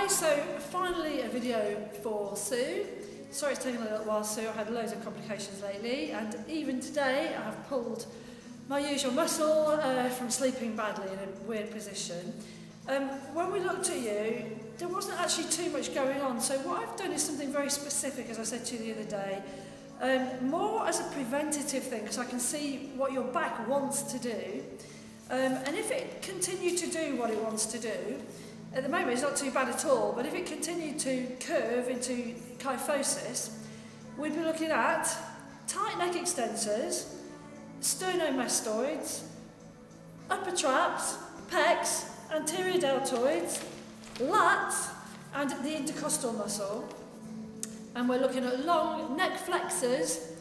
Hi, so finally a video for Sue. Sorry it's taken a little while, Sue. I've had loads of complications lately, and even today I have pulled my usual muscle from sleeping badly in a weird position. When we looked at you, there wasn't actually too much going on, so what I've done is something very specific, as I said to you the other day, more as a preventative thing, because I can see what your back wants to do, and if it continued to do what it wants to do, at the moment it's not too bad at all, but if it continued to curve into kyphosis, we'd be looking at tight neck extensors, sternomastoids, upper traps, pecs, anterior deltoids, lats, and the intercostal muscle. And we're looking at long neck flexors,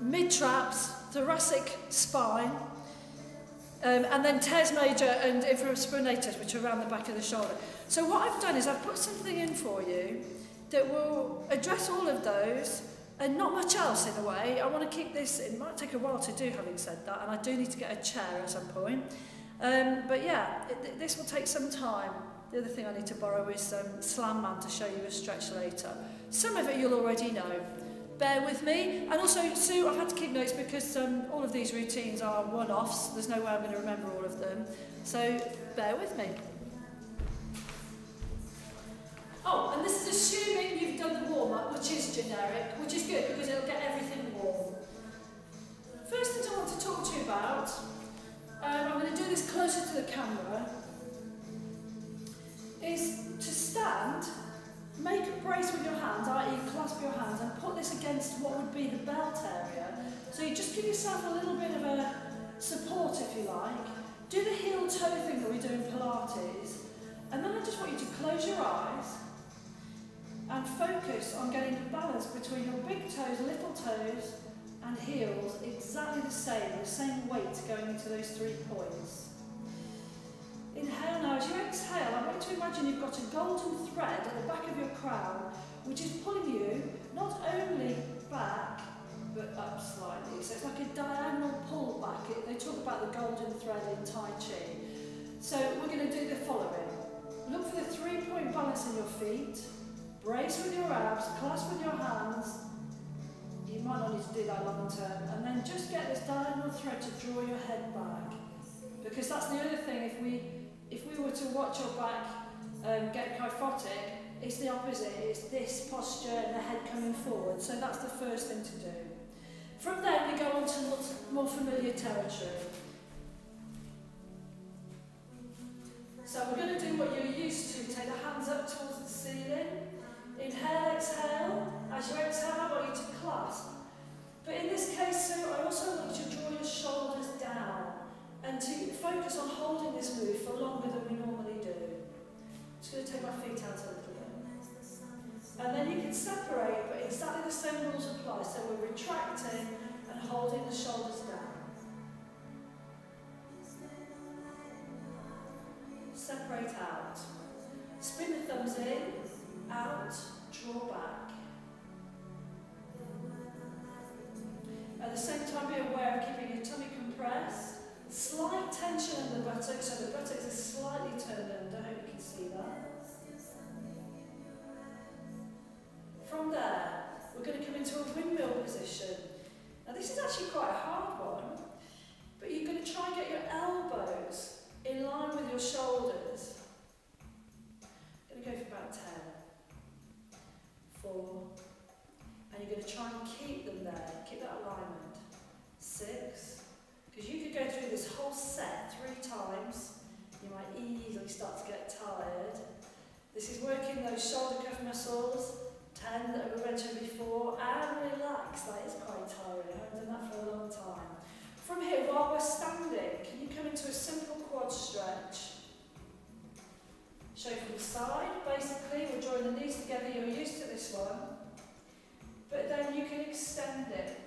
mid-traps, thoracic spine, and then teres major and infraspinatus, which are around the back of the shoulder. So what I've done is I've put something in for you that will address all of those and not much else in a way. I want to keep this, it might take a while to do, having said that, and I do need to get a chair at some point. But yeah, this will take some time. The other thing I need to borrow is Slam Man to show you a stretch later. Some of it you'll already know. Bear with me. And also, Sue, I've had to keep notes because all of these routines are one-offs. There's no way I'm going to remember all of them. So bear with me. Oh, and this is assuming you've done the warm-up, which is generic, which is good because it'll get everything warm. First thing I want to talk to you about, I'm going to do this closer to the camera, is to stand, make a brace with your hands, i.e. clasp your hands, and put this against what would be the belt area. So you just give yourself a little bit of a support, if you like. Do the heel-toe thing that we do in Pilates, and then I just want you to close your eyes and focus on getting the balance between your big toes, little toes, and heels exactly the same weight going into those 3 points. Inhale now. As you exhale, I want you to imagine you've got a golden thread at the back of your crown, which is pulling you not only back, but up slightly. So it's like a diagonal pull back. They talk about the golden thread in Tai Chi. So we're going to do the following. Look for the 3-point balance in your feet. Brace with your abs, clasp with your hands. You might not need to do that long term. And then just get this diagonal thread to draw your head back. Because that's the other thing, if we were to watch your back get kyphotic, it's the opposite. It's this posture and the head coming forward. So that's the first thing to do. From there we go on to more familiar territory. So we're going to do what you're used to. Take the hands up towards the ceiling. Inhale, exhale. As you exhale, I want you to clasp. But in this case, Sue, I also want you to draw your shoulders down and to focus on holding this move for longer than we normally do. I'm just going to take my feet out a little bit. And then you can separate, but exactly the same rules apply. So we're retracting and holding the shoulders down. Separate out. Spin the thumbs in, out, draw back. At the same time, be aware of keeping your tummy compressed. Slight tension in the buttocks, so the buttocks are slightly turned under. I hope you can see that. From there, we're going to come into a windmill position. Now this is actually quite a hard one, but you're going to try and get your elbows in line with your shoulders. I'm going to go for about 10, 4, and you're going to try and keep them there, keep that alignment. 6, because you could go through this whole set 3 times, you might easily start to get tired. This is working those shoulder cuff muscles, 10 that we mentioned before, and relax. That is quite tiring. I haven't done that for a long time. From here, while we're standing, can you come into a simple quad stretch? Show from the side. Basically, we're drawing the knees together. You're used to this one. But then you can extend it.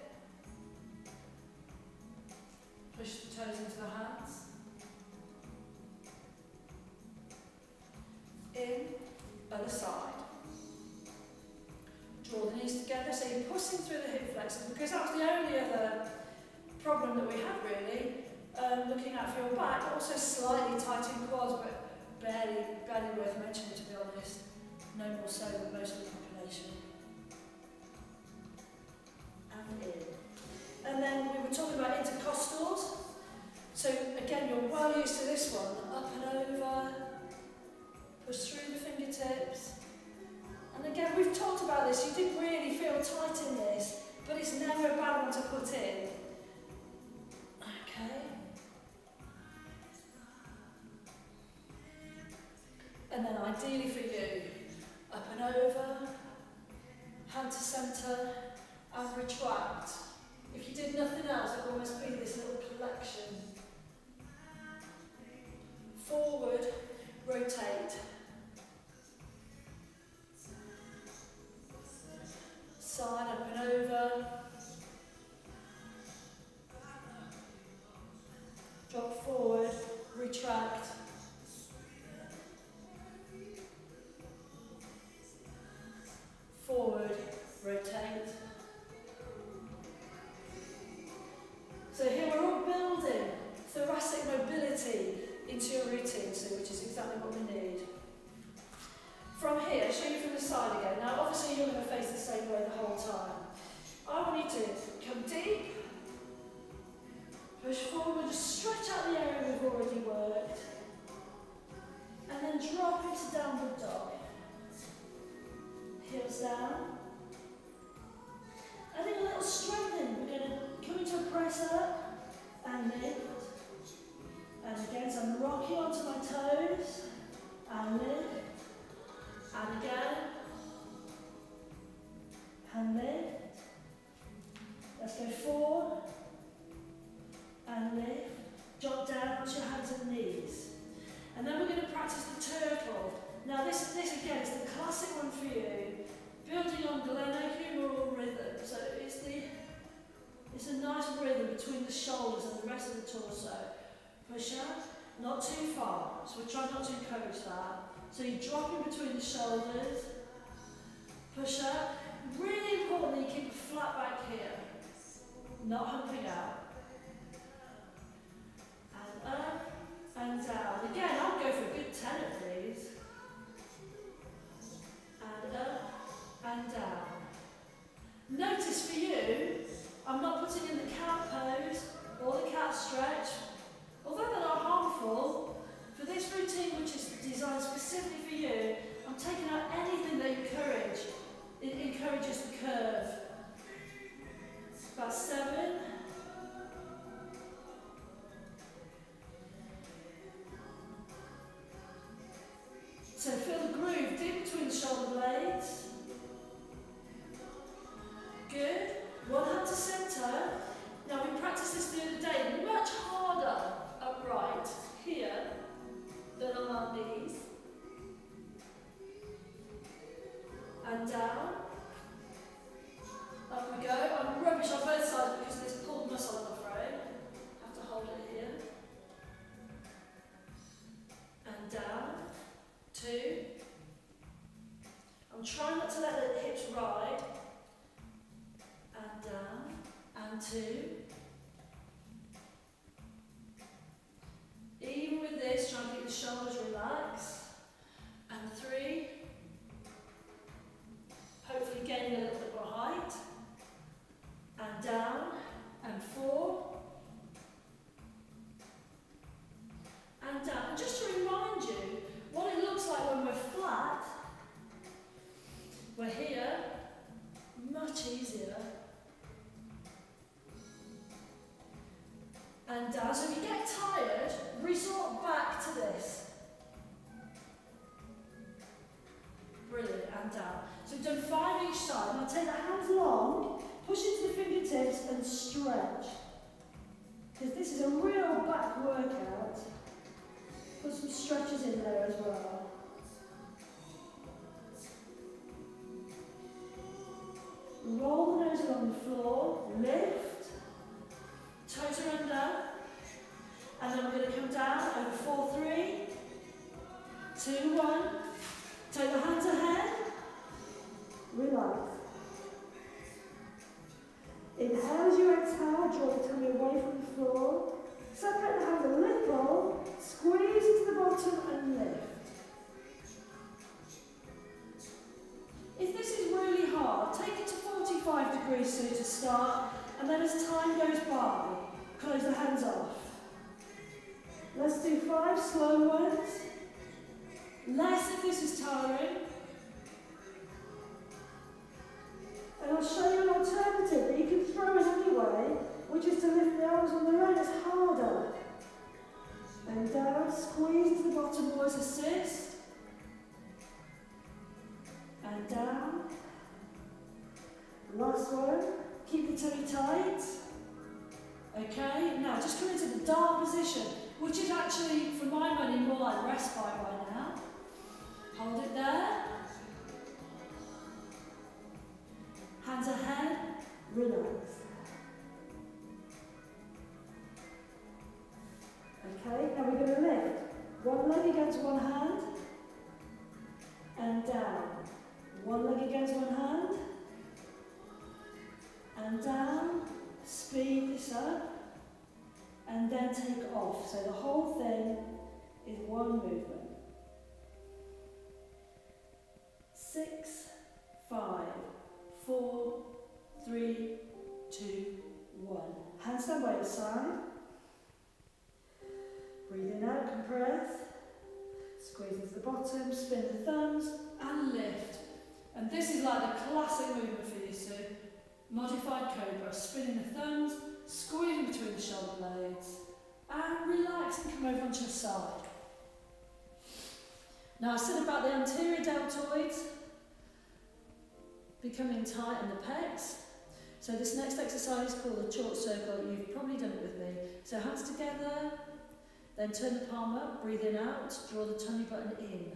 Push the toes into the hands. In, other side. Draw the knees together, so you're pushing through the hip flexors, because that was the only other problem that we had really, looking at for your back. Also slightly tight in quads, but barely worth mentioning, to be honest. No more so than most of the population. And in. And then we were talking about intercostals. So again, you're well used to this one. Up and over, push through the fingertips. And again, we've talked about this. You did really feel tight in this, but it's never a bad one to put in. Okay. And then ideally for you, up and over, hand to centre, and retract. If you did nothing else, it would almost be this little collection. Forward, rotate. Side, up and over. Drop forward, retract. Forward, rotate. So here we're all building thoracic mobility into your routine, so which is exactly what we need. From here, I'll show you from the side again. Now obviously you're going to face the same way the whole time. I want you to come deep, push forward, just stretch out the area we've already worked, and then drop into downward dog. Heels down. I think a little strengthening. We're going to come into a press up and lift. And again, so I'm rocking onto my toes and lift. And again. And lift. Let's go forward and lift. Drop down onto your hands and knees. And then we're going to practice the turtle. Now this again is the classic one for you, building on glenohumeral rhythm. So it's a nice rhythm between the shoulders and the rest of the torso. Push up, not too far. So we're trying not to encourage that. So you drop in between the shoulders, push up. Really importantly, you keep a flat back here, not humping out. And up and down. Again, I'll go for a good 10 of these. And up and down. Notice for you, I'm not putting in the cat pose or the cat stretch. Although they're not harmful, for this routine which is designed specifically for you, I'm taking out anything that encourages the curve. About 7. So feel the groove deep between the shoulder blades. Good. One hand to centre. Now we practiced this the other day, much harder upright here than on our knees. And down. Up we go. I'm rubbish on both sides because of this pulled muscle, I'm afraid. Have to hold it here. And down. 2. I'm trying not to let the hips ride. And down. And 2. Even with this, try and keep the shoulders relaxed. And 3. Hopefully gaining a little bit more height. And down. And 4. And down. And just to remind you, what it looks like when we're flat, we're here, much easier. And down. So if you get tired, resort back to this. Brilliant. And down. So we've done 5 each side. Now take the hands long, push into the fingertips and stretch. Because this is a real back workout. Put some stretches in there as well. Roll the nose along the floor, lift, toes are under, and then we're going to come down over 4, 3, 2, 1. Take the hands ahead, relax. Inhale as you exhale, draw the tummy away from the floor. Separate the hands a little, squeeze into the bottom and lift. high. Close the hands off. Let's do 5 slow ones. Less if this is tiring. And I'll show you an alternative that you can throw in anyway, which is to lift the arms on their own. It's harder. And down, squeeze to the bottom, boys, assist. And down. Last one. Keep the tummy tight. Okay, now just come into the dart position, which is actually, for my money, more like respite right now. Hold it there. Hands ahead, relax. Okay, now we're going to lift. One leg against one hand, and down. One leg against one hand, and down. Speed this up, and then take off. So the whole thing is one movement. 6, 5, 4, 3, 2, 1. Handstand by your side. Breathe in out, compress. Squeeze into the bottom, spin the thumbs, and lift. And this is like the classic movement for you, Sue. Modified cobra, spinning the thumbs, squeezing between the shoulder blades, and relax and come over onto your side. Now I said about the anterior deltoids becoming tight in the pecs. So this next exercise is called the chalk circle. You've probably done it with me. So hands together, then turn the palm up, breathe in out, draw the tummy button in.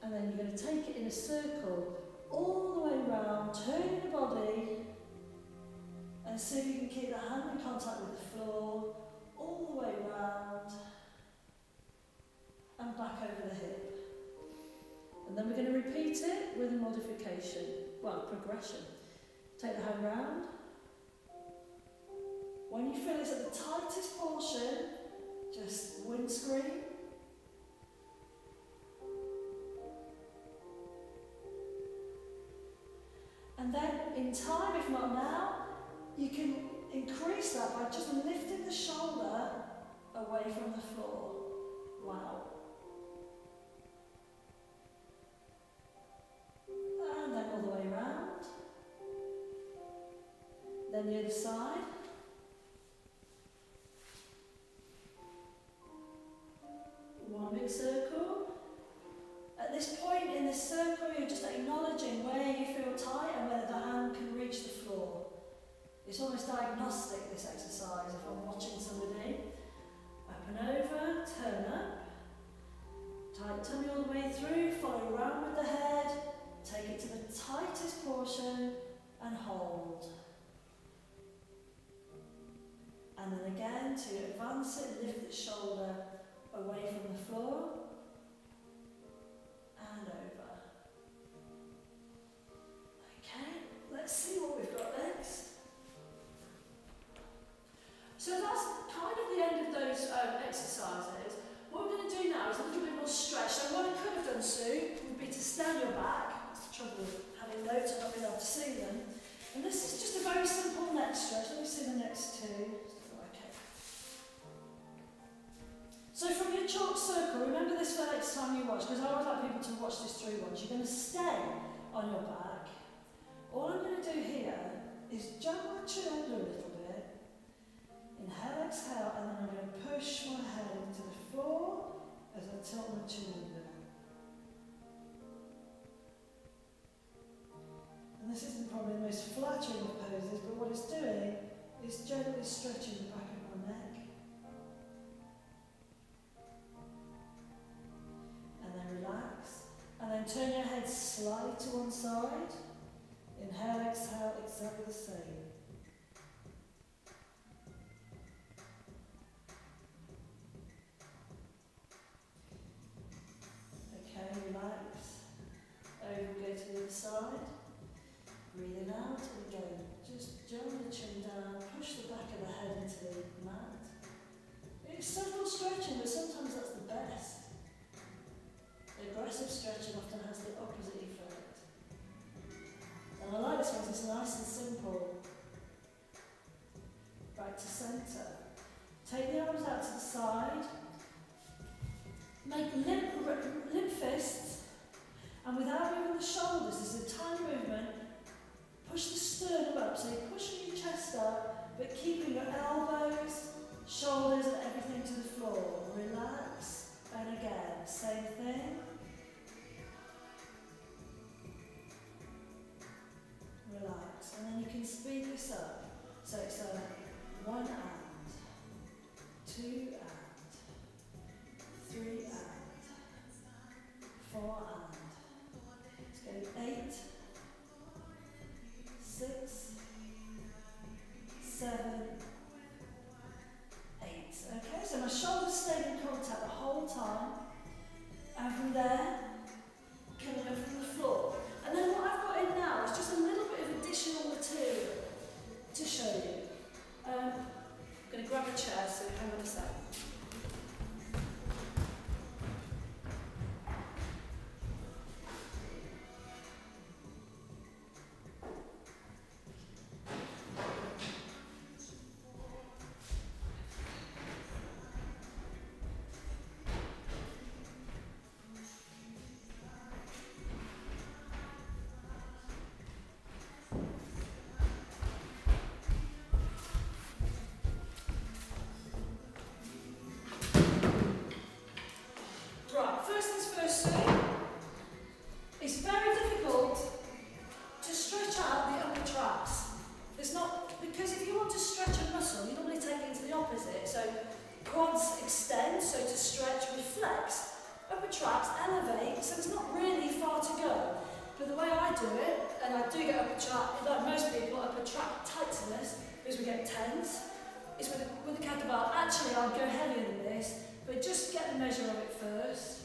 And then you're going to take it in a circle all the way round, turn your body, and see if you can keep the hand in contact with the floor, all the way round, and back over the hip. And then we're going to repeat it with a modification, well, progression. Take the hand round. When you feel it's at the tightest portion, just windscreen. And then in time, if not now, you can increase that by just lifting the shoulder away from the floor. Wow. And then all the way around. Then the other side. One big circle. At this point in this circle, you're just acknowledging where you feel tight and whether the hand can reach the floor. It's almost diagnostic, this exercise, if I'm watching somebody. Up and over, turn up. Tight tummy all the way through, follow around with the head. Take it to the tightest portion and hold. And then again, to advance it, lift the shoulder away from the floor. And over. Okay, let's see what we've got next. So that's kind of the end of those exercises. What we're going to do now is a little bit more stretch. So what I could have done, Sue, would be to stand your back. That's the trouble with having notes and not being able to see them. And this is just a very simple neck stretch. Let me see the next two. Okay. So from your chalk circle, remember this for next time you watch, because I always like people to watch this through once. You're going to stay on your back. All I'm going to do here is jump my chin under a little bit. Inhale, exhale, and then I'm going to push my head into the floor as I tilt my chin under. And this isn't probably the most flattering of poses, but what it's doing is gently stretching the back of my neck. And then relax. And then turn your head slightly to one side. Inhale, exhale, exactly the same. Relax. Over, go to the other side. Breathing out, and again, just jam the chin down, push the back of the head into the mat. It's subtle stretching, but sometimes that's the best. Aggressive stretching often has the opposite effect. And I like this one, it's nice and simple. back to centre. Take the arms out to the side. Make limp fists, and without moving the shoulders, this is a tiny movement. Push the sternum up, so you're pushing your chest up, but keeping your elbows, shoulders, and everything to the floor. Relax, and again, same thing. Relax, and then you can speed this up. So it's a 1 and, 2 and, 3 and, 4 and. Let's go 8, 6, 7, 8. Okay, so my shoulders stayed in contact the whole time. And from there, coming up from the floor. And then what I've got in now is just a little bit of additional material to show you. I'm going to grab a chair, so hang on a sec. It's very difficult to stretch out the upper traps. It's not, because if you want to stretch a muscle, you normally take it into the opposite. So quads extend, so to stretch, we flex. Upper traps elevate, so it's not really far to go. But the way I do it, and I do get upper trap, like most people, upper trap tightness, is we get tense. It's with the kettlebell. Actually, I'll go heavier than this, but just get the measure of it first.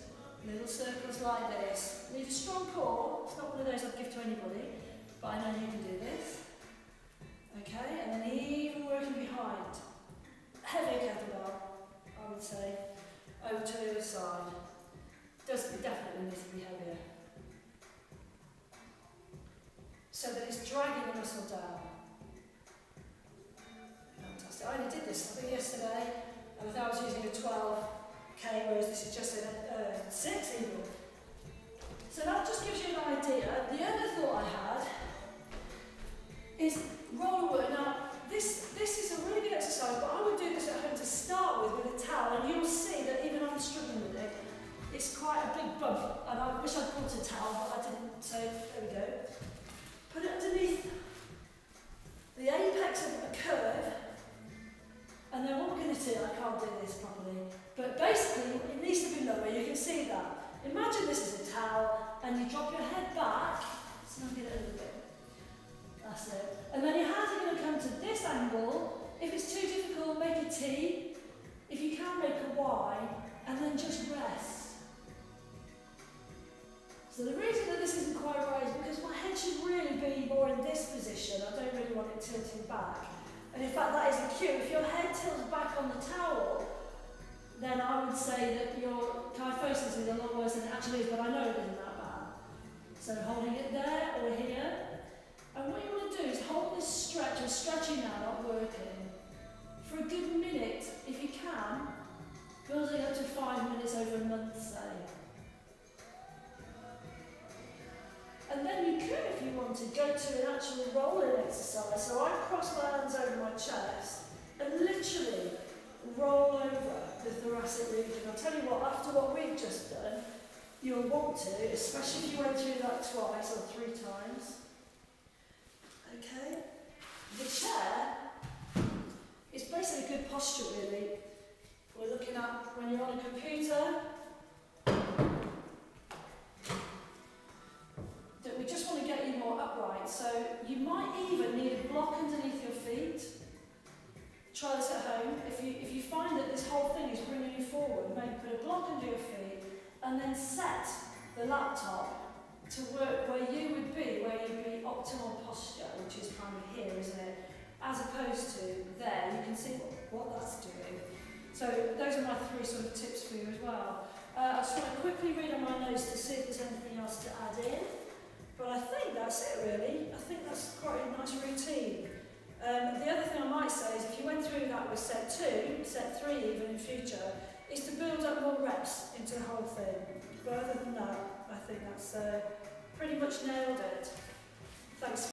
Little circles like this. Need a strong core. It's not one of those I'd give to anybody, but I know you can do this. Okay, and then even working behind. Heavier kettlebell, I would say, over to the other side. Definitely needs to be heavier. So that it's dragging the muscle down. Fantastic. I only did this, I think, yesterday, and I thought I was using a 12K, whereas this is just a 6 even. So that just gives you an idea. The other thought I had is roller work. Now, this is a really good exercise, but I would do this at home to start with a towel, and you'll see that even I'm struggling with it. It's quite a big bump, and I wish I'd brought a towel, but I didn't, so there we go. Put it underneath the apex of a curve, and then what we're going to do, I can't do this properly, but basically it needs to be lower, you can see that. Imagine this is a towel, and you drop your head back, snug it a little bit. That's it. And then your hands are going to come to this angle. If it's too difficult, make a T. If you can, make a Y, and then just rest. So the reason that this isn't quite right is because my head should really be more in this position. I don't really want it tilting back. And in fact, that isn't cute. If your head tilts back on the towel, then I would say that your kyphosis is a lot worse than it actually is, but I know it isn't that bad. So holding it there or here. And what you want to do is hold this stretch. You're stretching now, not working, for a good minute, if you can, building up to 5 minutes over a month, say. And then you could, if you want to, go to an actual rolling exercise. So I cross my hands over my chest and literally roll over the thoracic region. I'll tell you what, after what we've just done, you'll want to, especially if you went through that twice or 3 times. Okay? The chair is basically good posture, really. We're looking at when you're on a computer, that we just want to get you more upright. So you might even need a block underneath your feet. Try this at home. If you find that this whole thing is bringing you forward, maybe put a block under your feet and then set the laptop to work where you would be optimal posture, which is kind of here, isn't it? As opposed to there, you can see what that's doing. So those are my 3 sort of tips for you as well. I just want to quickly read on my notes to see if there's anything else to add in. But I think that's it really. I think that's quite a nice routine. The other thing I might say is if you went through 2, set 3 even in future, is to build up more reps into the whole thing. But other than that, I think that's pretty much nailed it. Thanks.